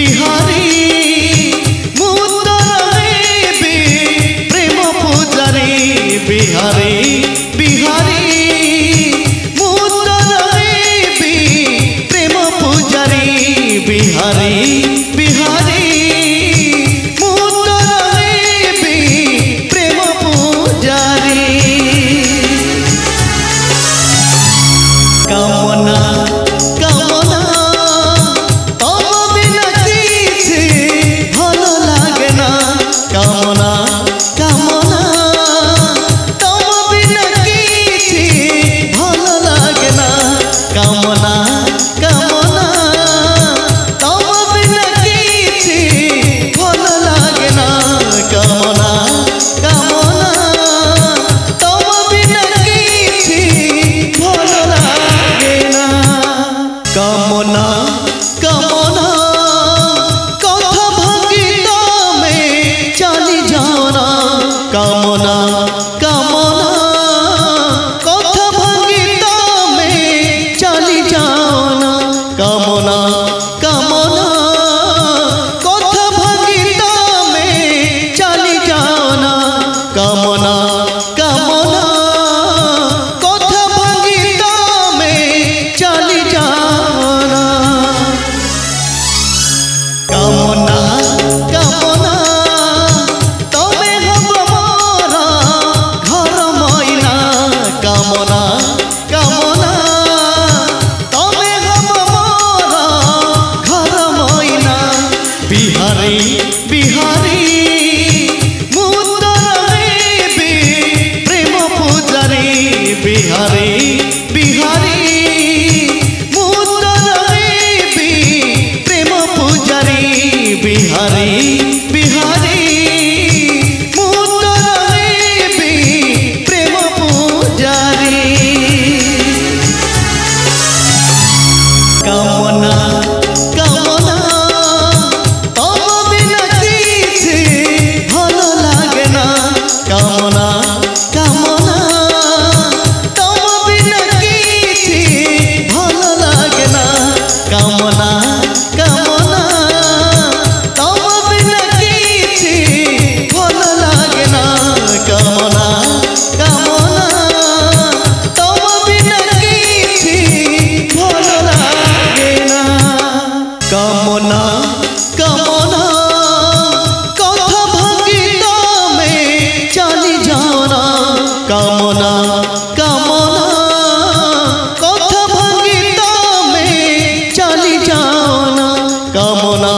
बिहारी प्रेम पूजारी बिहारी बिहारी प्रेम पूजारी बिहारी बिहारी प्रेम पूजारी कामना कामना तम बिना किछि भलो लागे ना कामना कामना तम बिना किछि भलो लागे ना कामना कामना तम बिना किछि भलो लागे ना कामना कामना तम बिना किछि भलो लागे ना कामना कामना कथा भांगी तमे चली जाओ ना कामना कामना कथा भांगी तमे चली जाओ ना कामना कामना कथा भांगी तमे चली जाओ ना कामना कामना कथा भांगी तमे चली जाओ ना कामना कामना तमे हब मोरा घर मैना कामना कामना तमे हब मोरा घर मैना बिहारी बिहारी प्रेम पूजारी बिहारी बिहारी प्रेम पूजारी बिहारी बिहारी प्रेम पूजारी कामना कामना तम बिना किछि भलो लागे ना कामना कामना तम बिना किछि भलो लागे ना कामना कामना तम बिना किछि भलो लागे ना कामना कामना तम बिना किछि भलो लागे ना कामना कामना कथा भांगी तमे चली जाओ ना कामना कामना कथा भांगी तमे चली जाओ ना कामना